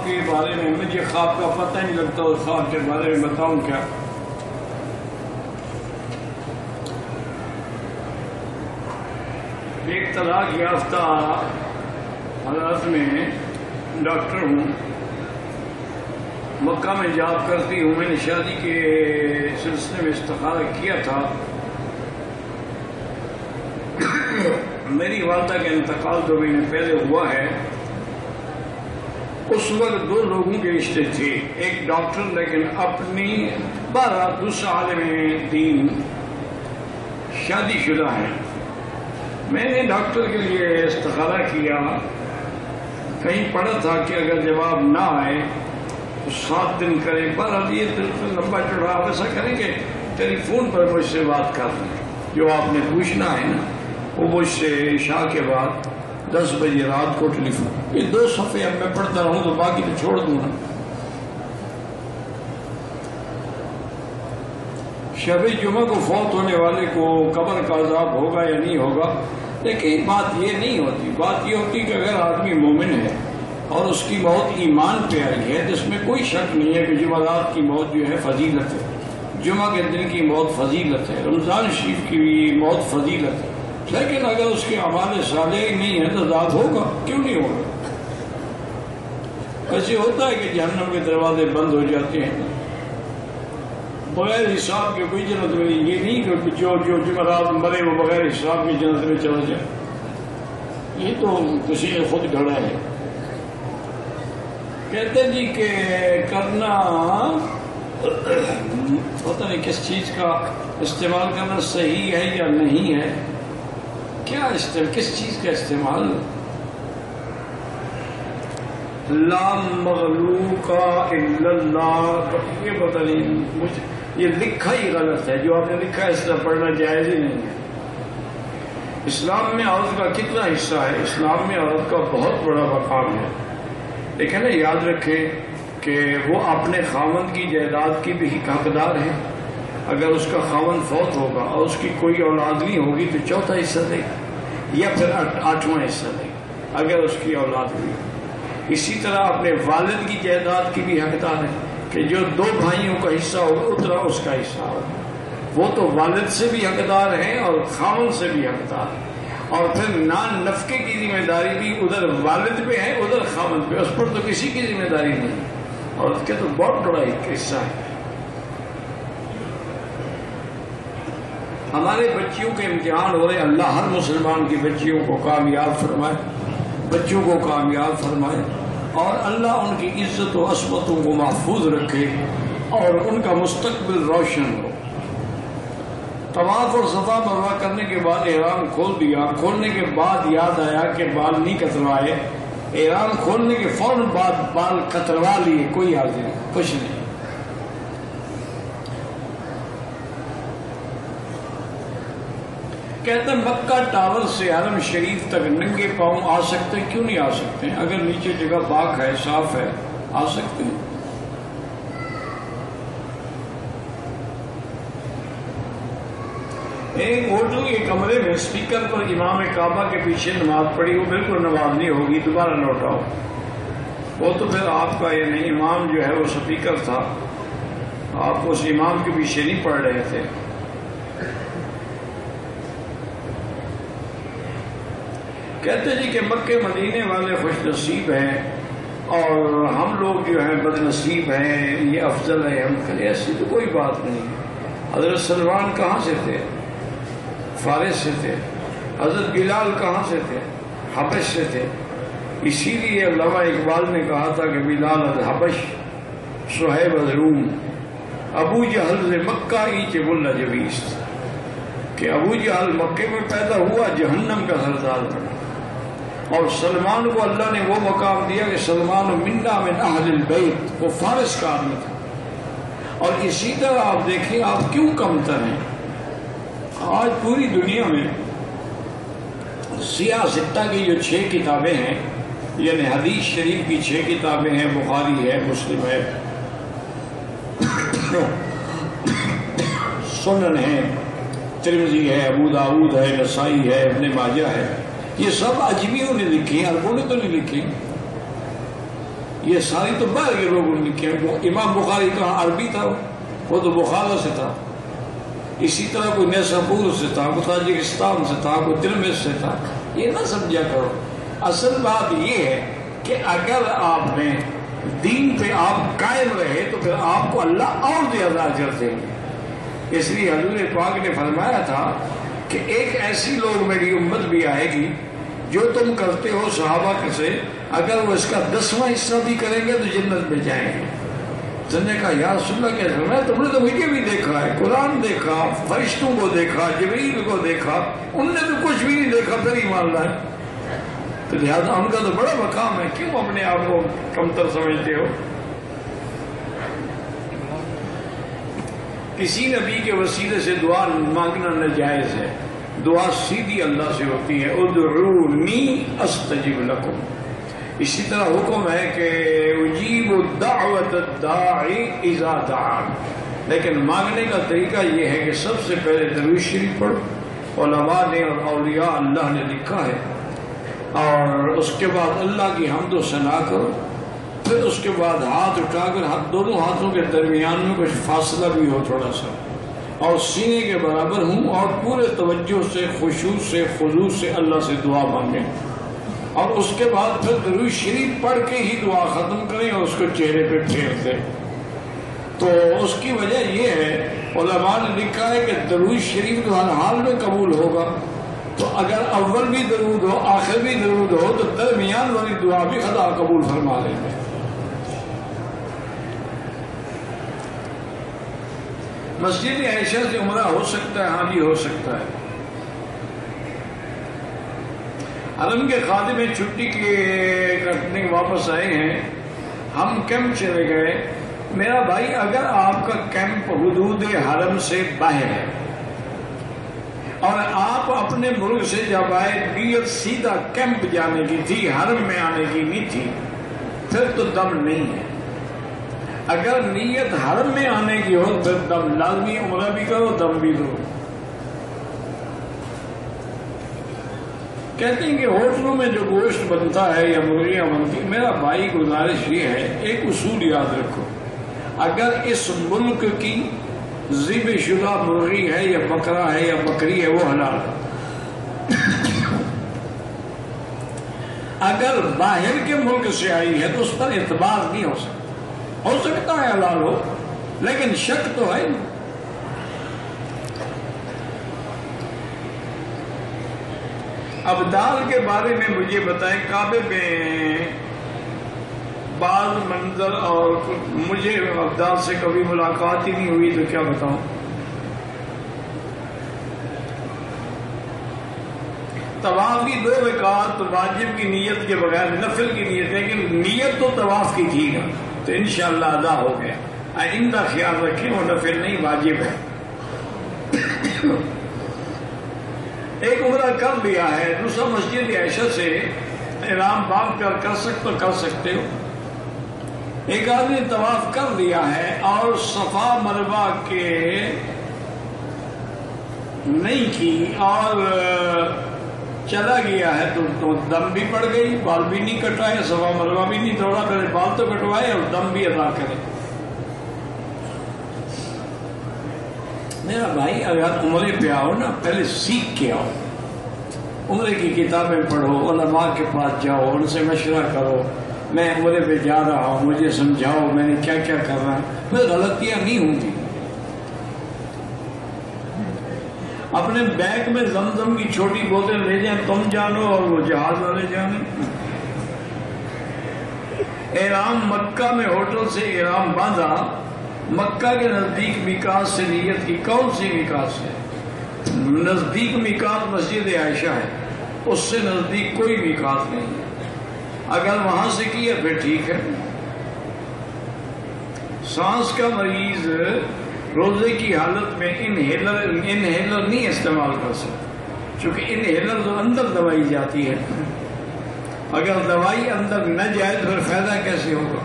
کے بارے میں مجھے خواب کا پتہ نہیں لگتا، اس خواب کے بارے میں بتاؤں کیا؟ ایک طلاق یافتہ حالات میں ڈاکٹر ہوں، مکہ میں جاب کرتی ہوں. میں نے شادی کے سلسلے میں استخارہ کیا تھا. میری والدہ کا انتقال 2 مہینے پہلے ہوا ہے. اس وقت 2 لوگوں کے رشتے تھے، ایک ڈاکٹر لیکن اپنی 12 دوسرا عالم دین شادی شدہ ہے. میں نے ڈاکٹر کے لیے استخارہ کیا، کہیں پڑھا تھا کہ اگر جواب نہ آئے تو 7 دن کریں. پر یہ بالکل لمبا چوڑا آپ ایسا کریں کہ ٹیلی فون پر مجھ سے بات کر لیں، جو آپ نے پوچھنا ہے نا وہ مجھ سے عشاء کے بعد 10 بجے رات کو ٹیلی فون. یہ 2 صفحے اب میں پڑھتا رہوں تو باقی تو چھوڑ دوں نا. شب جمعہ کو فوت ہونے والے کو قبر کا عذاب ہوگا یا نہیں ہوگا؟ لیکن بات یہ نہیں ہوتی. بات یہ ہوتی کہ اگر آدمی مومن ہے اور اس کی موت ایمان پہ آئی ہے تو اس میں کوئی شک نہیں ہے کہ جمعرات کی موت جو ہے فضیلت ہے، جمعہ کے دن کی موت فضیلت ہے، رمضان شریف کی بھی موت فضیلت ہے. لیکن اگر اس کے اعمال صالح نہیں ہے تو عذاب ہوگا، کیوں نہیں ہوگا؟ ایسے ہوتا ہے کہ جہنم کے دروازے بند ہو جاتے ہیں بغیر حساب کے کوئی جنت میں نہیں. یہ نہیں کہ جو جمعرات مرے وہ بغیر حساب کی جنت میں چلا جائے، یہ تو کسی نے خود گھڑا ہے. کہتے ہیں جی کہ کرنا پتہ نہیں کس چیز کا استعمال کرنا صحیح ہے یا نہیں ہے. کیا کس چیز کا استعمال؟ لا مغلوب الا اللہ، یہ پتہ نہیں مجھے، یہ لکھا ہی غلط ہے. جو آپ نے لکھا ہے اس طرح پڑھنا جائز ہی نہیں ہے. اسلام میں عورت کا کتنا حصہ ہے؟ اسلام میں عورت کا بہت بڑا مقام ہے. لیکن نا یاد رکھیں کہ وہ اپنے خاوند کی جائیداد کی بھی حقدار ہے. اگر اس کا خاوند فوت ہوگا اور اس کی کوئی اولاد نہیں ہوگی تو 4تھا حصہ دے گا یا پھر 8واں حصہ دے گا اگر اس کی اولاد ہوئی. اسی طرح اپنے والد کی جائیداد کی بھی حقدار ہے کہ جو 2 بھائیوں کا حصہ ہوگا اتنا اس کا حصہ ہوگا. وہ تو والد سے بھی حقدار ہیں اور خاوند سے بھی حقدار ہیں. اور پھر نان نفقے کی ذمہ داری بھی ادھر والد پہ ہے ادھر خاوند پہ، اس پر تو کسی کی ذمہ داری نہیں. اور اس کے تو بہت بڑا ایک حصہ ہے. ہمارے بچیوں کے امتحان ہو رہے، اللہ ہر مسلمان کی بچیوں کو کامیاب فرمائے، بچوں کو کامیاب فرمائے، اور اللہ ان کی عزت و عصمتوں کو محفوظ رکھے اور ان کا مستقبل روشن ہو. طواف اور صفا مروہ کرنے کے بعد احرام کھول دیا، کھولنے کے بعد یاد آیا کہ بال نہیں کتروائے، احرام کھولنے کے فوراً بعد بال کتروا لیے، کوئی حاضر نہیں، کچھ نہیں. کہتے ہیں مکہ ٹاور سے حرم شریف تک ننگے پاؤں آ سکتے ہیں؟ کیوں نہیں آ سکتے ہیں؟ اگر نیچے جگہ پاک ہے، صاف ہے، آ سکتے ہیں. ایک ہوٹل کے کمرے میں اسپیکر پر امام کعبہ کے پیچھے نماز پڑھی، وہ بالکل نماز نہیں ہوگی، دوبارہ لوٹاؤ. وہ تو پھر آپ کا یہ نہیں، امام جو ہے وہ اسپیکر تھا، آپ اس امام کے پیچھے نہیں پڑھ رہے تھے. کہتے جی کہ مکے مدینے والے خوش نصیب ہیں اور ہم لوگ جو ہیں بد نصیب ہیں، یہ افضل ہے ہم کرے. ایسی تو کوئی بات نہیں. حضرت سلمان کہاں سے تھے؟ فارس سے تھے. حضرت بلال کہاں سے تھے؟ حبش سے تھے. اسی لیے علامہ اقبال نے کہا تھا کہ بلال از حبش صہیب از روم، ابو جہل سے مکہ ایچ بل جویست، کہ ابو جہل مکے میں پیدا ہوا، جہنم کا سردار بنا. اور سلمان کو اللہ نے وہ مقام دیا کہ سلمان منا من اہل البیت، وہ فارس کا آدمی تھا. اور اسی طرح آپ دیکھیں آپ کیوں کمتر ہیں. آج پوری دنیا میں سیاہ ستہ کی جو 6 کتابیں ہیں، یعنی حدیث شریف کی 6 کتابیں ہیں، بخاری ہے، مسلم ہے، سنن ہے، ترمذی ہے، ابو داؤد ہے، نسائی ہے، ابن ماجہ ہے، یہ سب عجمیوں نے لکھی ہیں، عربوں نے تو نہیں لکھی. یہ ساری تو باہر کے لوگوں نے کیا. امام بخاری کہاں عربی تھا، وہ تو بخارا سے تھا. اسی طرح کوئی نیساپور سے تھا، کوئی تاجکستان سے تھا، کوئی ترمز سے تھا. یہ نہ سمجھا کرو. اصل بات یہ ہے کہ اگر آپ نے دین پہ آپ قائم رہے تو پھر آپ کو اللہ اور زیادہ اجر دیں گے. اس لیے حضور پاک نے فرمایا تھا کہ ایک ایسی لوگ میری امت بھی آئے گی جو تم کرتے ہو صحابہ سے، اگر وہ اس کا 10واں حصہ بھی کریں گے تو جنت میں جائیں گے. تو نے کہا یا رسول اللہ کیا فرمایا؟ تم نے تو مجھے بھی دیکھا ہے، قرآن دیکھا، فرشتوں کو دیکھا، جبریل کو دیکھا، ان نے تو کچھ بھی نہیں دیکھا پھر ایمان لائے. تو لہٰذا ان کا تو بڑا مقام ہے، کیوں اپنے آپ کو کمتر سمجھتے ہو؟ کسی نبی کے وسیلے سے دعا مانگنا ناجائز ہے. دعا سیدھی اللہ سے ہوتی ہے، ادعونی استجب لکم. اسی طرح حکم ہے کہ اجیب دعوت الداعی اذا دعان، لیکن مانگنے کا طریقہ یہ ہے کہ سب سے پہلے درود شریف پڑھو، علماء نے اور اولیاء اللہ نے لکھا ہے، اور اس کے بعد اللہ کی حمد و ثنا کرو. پھر اس کے بعد ہاتھ اٹھا کر دونوں ہاتھوں کے درمیان میں کچھ فاصلہ بھی ہو تھوڑا سا، اور سینے کے برابر ہوں، اور پورے توجہ سے، خشوع سے، خضوع سے اللہ سے دعا مانگیں، اور اس کے بعد پھر درود شریف پڑھ کے ہی دعا ختم کریں اور اس کو چہرے پہ پھیر دیں. تو اس کی وجہ یہ ہے، علماء نے لکھا ہے کہ درود شریف تو ہر حال میں قبول ہوگا. تو اگر اول بھی درود ہو، آخر بھی درود ہو، تو درمیان والی دعا بھی خدا قبول فرما لیں گے. مسجد عائشہ سے عمرہ ہو سکتا ہے؟ ہاں جی ہو سکتا ہے. حرم کے خادم چھٹی کے کٹنے واپس آئے ہیں، ہم کیمپ چلے گئے. میرا بھائی اگر آپ کا کیمپ حدود حرم سے باہر ہے اور آپ اپنے ملک سے جب آئے نیت سیدھا کیمپ جانے کی تھی، حرم میں آنے کی نہیں تھی، پھر تو دم نہیں ہے. اگر نیت حرم میں آنے کی ہو پھر دم لازمی، عمرہ بھی کرو دم بھی دو. کہتے ہیں کہ ہوٹلوں میں جو گوشت بنتا ہے یا مرغیاں بنتی، میرا بھائی گزارش یہ ہے، ایک اصول یاد رکھو، اگر اس ملک کی ذبح شدہ مرغی ہے یا بکرا ہے یا بکری ہے وہ حلال ہے. اگر باہر کے ملک سے آئی ہے تو اس پر اعتبار نہیں ہو سکتا ہے حلال ہو، لیکن شک تو ہے. ابدال کے بارے میں مجھے بتائیں، کعبے میں بعض منظر، اور مجھے ابدال سے کبھی ملاقات ہی نہیں ہوئی تو کیا بتاؤں. طواف کی 2 رکعات واجب کی نیت کے بغیر، نفل کی نیت، لیکن نیت تو طواف کی تھی نا، تو انشاءاللہ ادا ہو گیا. آئندہ خیال رکھیں، وہ نفل نہیں واجب ہے. ایک عمرہ کر لیا ہے، دوسرا مسجد عائشہ سے احرام باندھ کر سکتے ہو. ایک آدمی طواف کر لیا ہے اور صفا مروہ کے نہیں کی اور چلا گیا ہے تو دم بھی پڑ گئی، بال بھی نہیں کٹائے، صفا مروہ بھی نہیں توڑا، پہلے بال تو کٹوائے اور دم بھی ادا کرے. میرا بھائی اگر عمرے پہ آؤ نا، پہلے سیکھ کے آؤ، عمرے کی کتابیں پڑھو، علماء کے پاس جاؤ، ان سے مشورہ کرو، میں عمرے پہ جا رہا ہوں، مجھے سمجھاؤ میں نے کیا کیا کرنا ہے. پھر غلطیاں نہیں ہوں گی. اپنے بیگ میں زمزم کی چھوٹی بوتل لے جائیں، تم جانو اور وہ جہاز والے جانے. احرام مکہ میں ہوٹل سے احرام باندھا، مکہ کے نزدیک میقات سے نیت کی. کون سی میقات سے؟ نزدیک میقات مسجد عائشہ ہے، اس سے نزدیک کوئی میقات نہیں ہے. اگر وہاں سے کیا پھر ٹھیک ہے. سانس کا مریض روزے کی حالت میں انہیلر نہیں استعمال کر سکتا، چونکہ انہیلر تو اندر دوائی جاتی ہے. اگر دوائی اندر نہ جائے تو پھر فائدہ کیسے ہوگا؟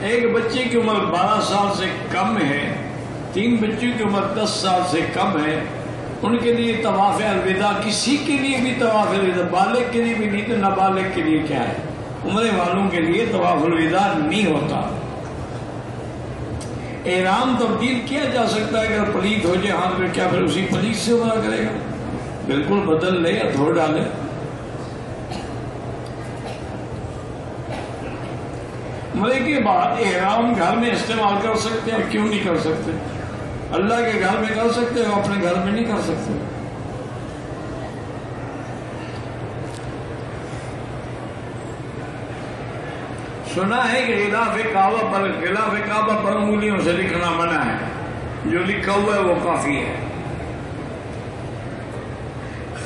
ایک بچے کی عمر 12 سال سے کم ہے، 3 بچوں کی عمر 10 سال سے کم ہے، ان کے لیے طواف الوداع، کسی کے لیے بھی طواف الوداع، بالغ کے لیے بھی نہیں تو نابالغ کے لیے کیا ہے، عمرے والوں کے لیے طواف الوداع نہیں ہوتا۔ احرام تبدیل کیا جا سکتا ہے، اگر پلیت ہو جائے ہاتھ میں، کیا پھر اسی پلیت سے عمرہ کرے گا؟ بالکل بدل لے یا دھو ڈالے۔ عمرے کے بعد احرام گھر میں استعمال کر سکتے ہیں، کیوں نہیں کر سکتے؟ اللہ کے گھر میں کر سکتے ہو، اپنے گھر میں نہیں کر سکتے۔ سنا ہے کہ غلاف کعبہ پر انگلیوں سے لکھنا منع ہے، جو لکھا ہوا ہے وہ کافی ہے۔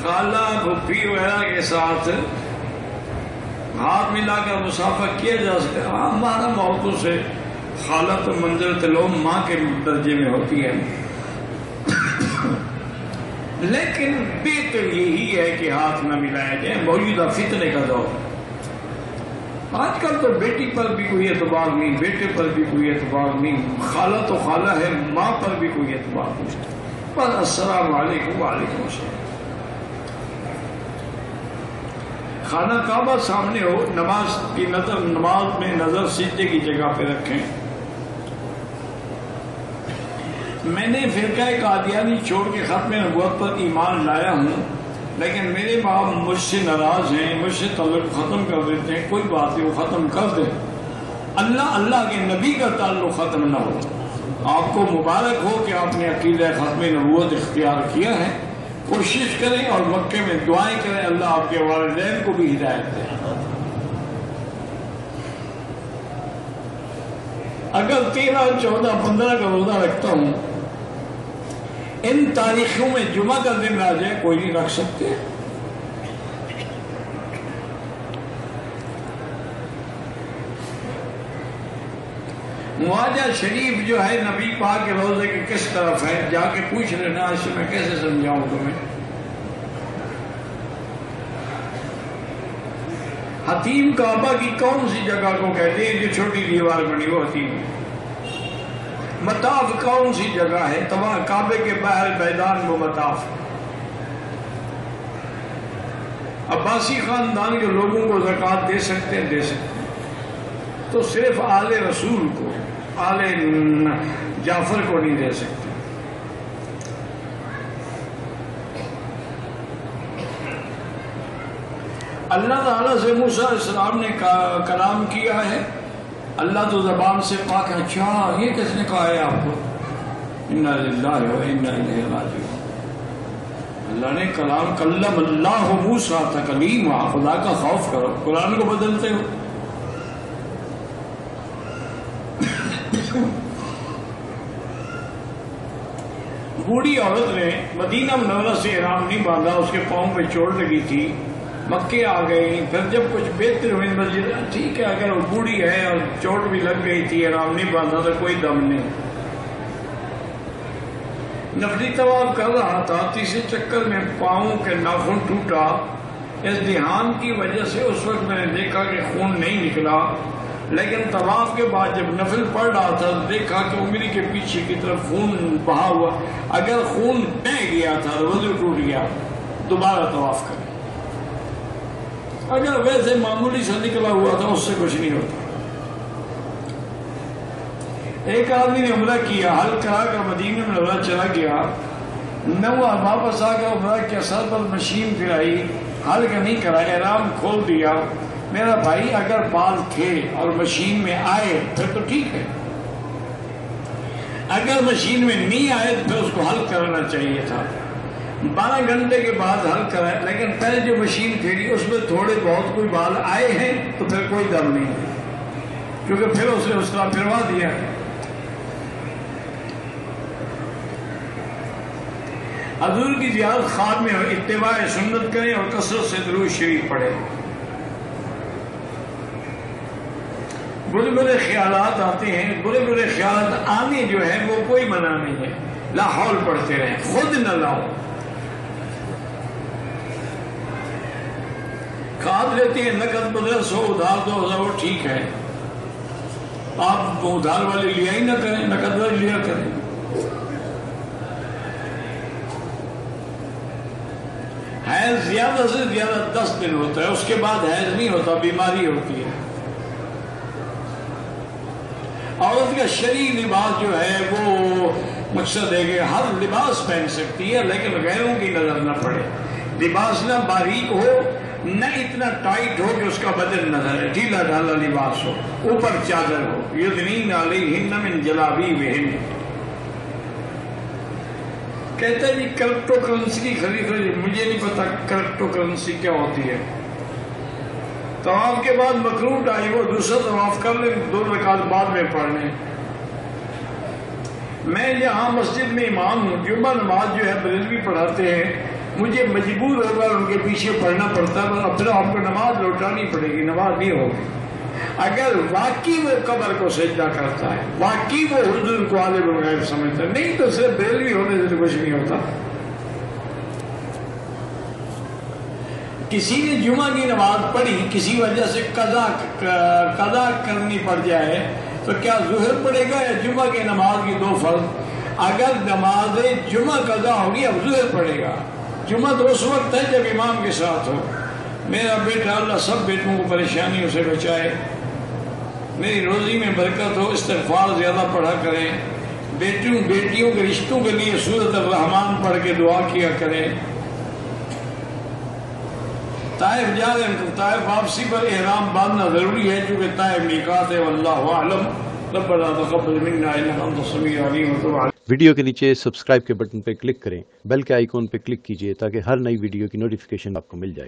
خالہ پھپھی وغیرہ کے ساتھ ہاتھ ملا کر مسافہ کیا جا سکتا ہے۔ ہمارا موقف سے خالہ تو منزلۃ الام ماں کے درجے میں ہوتی ہے، لیکن بہتر یہی ہے کہ ہاتھ نہ ملایا جائے، موجودہ فتنے کا دور۔ آج کل تو بیٹی پر بھی کوئی اعتبار نہیں، بیٹے پر بھی کوئی اعتبار نہیں، خالہ تو خالہ ہے، ماں پر بھی کوئی اعتبار نہیں۔ بس السلام علیکم وعلیکم السلام۔ خانہ کعبہ سامنے ہو، نماز میں نظر سجدے کی جگہ پہ رکھیں۔ میں نے فرقہ قادیانی چھوڑ کے ختم نبوت پر ایمان لایا ہوں، لیکن میرے باپ مجھ سے ناراض ہیں، مجھ سے تعلق ختم کر دیتے ہیں۔ کوئی بات نہیں، وہ ختم کر دیں، اللہ کے نبی کا تعلق ختم نہ ہو۔ آپ کو مبارک ہو کہ آپ نے عقیدہ ختم نبوت اختیار کیا ہے، کوشش کریں اور مکے میں دعائیں کریں، اللہ آپ کے والدین کو بھی ہدایت دے۔ اگر 13، 14، 15 کا روزہ رکھتا ہوں، ان تاریخوں میں جمعہ کا دن آ جائے، کوئی نہیں رکھ سکتے۔ معاہدہ شریف جو ہے نبی پاک کے روزے کے کس طرف ہے، جا کے پوچھ لینا، اس سے میں کیسے سمجھاؤں تمہیں۔ حتیم کعبہ کی کون سی جگہ کو کہتے ہیں جو چھوٹی دیوار بنی وہ حتیم؟ مطاف کون سی جگہ ہے؟ کعبے کے باہر میدان وہ مطاف۔ عباسی خاندان کے لوگوں کو زکوٰۃ دے سکتے ہیں، دے سکتے ہیں، تو صرف آل رسول کو، آل جعفر کو نہیں دے سکتے۔ اللہ تعالیٰ سے موسیٰ علیہ السلام نے کلام کیا ہے، اللہ تو زبان سے پاک ہے۔ اچھا، یہ کس نے کہا ہے آپ کو؟ انا للہ و انا الیہ راجعون۔ اللہ نے کلام، کلم اللہ موسیٰ تکلیما، خدا کا خوف کرو، قرآن کو بدلتے ہو۔ بوڑھی عورت نے مدینہ منورہ سے احرام نہیں باندھا، اس کے پاؤں پہ چوٹ لگی تھی، مکے آ گئی، پھر جب کچھ بہتر ہوئی مسجد، ٹھیک ہے اگر وہ بوڑھی ہے اور چوٹ بھی لگ گئی تھی، احرام نہیں باندھا تو کوئی دم نہیں۔ نفلی طواف کر رہا تھا، تیسرے چکر میں پاؤں کے ناخن ٹوٹا، اس دھیان کی وجہ سے اس وقت میں نے دیکھا کہ خون نہیں نکلا، لیکن طواف کے بعد جب نفل پڑھ رہا تھا دیکھا کہ انگلی کے پیچھے کی طرف خون بہا ہوا۔ اگر خون بہہ گیا تھا، وضو ٹوٹ گیا، دوبارہ طواف کریں۔ اگر ویسے معمولی سے نکلا ہوا تھا، اس سے کچھ نہیں ہوتا۔ ایک آدمی نے عمرہ کیا، حل کرا کر مدینہ میں عمرہ چلا گیا، نہ وہ واپس آ کر عمرہ کے سر پر مشین پھرائی، حل کا نہیں کرا، احرام کھول دیا۔ میرا بھائی اگر بال تھے اور مشین میں آئے پھر تو ٹھیک ہے، اگر مشین میں نہیں آئے تو پھر اس کو حل کرنا چاہیے تھا، 12 گھنٹے کے بعد حل کرائے، لیکن پہلے جو مشین پھیری اس میں تھوڑے بہت کوئی بال آئے ہیں تو پھر کوئی دم نہیں ہے، کیونکہ پھر اس نے اس طرح پھروا دیا۔ حضور کی زیارت خواب میں اتباع سنت کریں اور کثرت سے درود شریف پڑھیں۔ برے برے خیالات آتے ہیں، برے برے خیالات آنے جو ہے وہ کوئی منع نہیں ہے، لا حول پڑھتے رہیں، خود نہ لاؤ۔ کھاد لیتے ہیں نقد 1500 ادھار 2000، وہ ٹھیک ہے، آپ ادھار والے لیا ہی نہ کریں، نقد والے لیا کریں۔ حیض زیادہ سے زیادہ 10 دن ہوتا ہے، اس کے بعد حیض نہیں ہوتا، بیماری ہوتی ہے۔ عورت کا شرعی لباس جو ہے وہ مقصد ہے کہ ہر لباس پہن سکتی ہے لیکن غیروں کی نظر نہ پڑے، لباس نہ باریک ہو نہ اتنا ٹائٹ ہو کہ اس کا بدن نظر ہے، ڈھیلا ڈھالا لباس ہو، اوپر چادر ہو، یدنین علیہن من جلابیبہن۔ کہتا ہے جی کرپٹو کرنسی کی خرید، مجھے نہیں پتا کرپٹو کرنسی کیا ہوتی ہے۔ طواف کے بعد مکروہ ٹائم ہو، دوسرا طواف کر لیں، 2 رکعت بعد میں پڑھ لیں۔ میں یہاں مسجد میں امام ہوں، جمعہ نماز جو ہے بریلوی پڑھاتے ہیں، مجھے مجبور ہو کر ان کے پیچھے پڑھنا پڑتا ہے، اب پھر آپ کو نماز لوٹانی پڑے گی، نماز نہیں ہوگی۔ اگر واقعی وہ قبر کو سجدہ کرتا ہے، واقعی وہ حضور کو عالم الغیب سمجھتا ہے، نہیں تو صرف بریلوی ہونے سے کچھ نہیں ہوتا۔ کسی نے جمعہ کی نماز پڑھی، کسی وجہ سے قضا کرنی پڑ جائے تو کیا ظہر پڑے گا یا جمعہ کی نماز کی 2 فرض؟ اگر نماز جمعہ قضا ہوگی اب ظہر پڑے گا۔ جمعہ تو اس وقت ہے جب امام کے ساتھ ہو۔ میرا بیٹا اللہ سب بیٹوں کو پریشانیوں سے بچائے، میری روزی میں برکت ہو، استغفار زیادہ پڑھا کریں، بیٹیوں کے رشتوں کے لیے سورۃ الرحمن پڑھ کے دعا کیا کریں۔ طائف جا رہے ہیں، طائف واپسی پر احرام باندھنا ضروری ہے چونکہ طائف میقات ہے، واللہ اعلم۔ ربنا تقبل منا انک انت السمیع العلیم وتب علینا۔ ویڈیو کے نیچے سبسکرائب کے بٹن پہ کلک کریں، بیل کے آئیکن پہ کلک کیجئے تاکہ ہر نئی ویڈیو کی نوٹیفیکیشن آپ کو مل جائے۔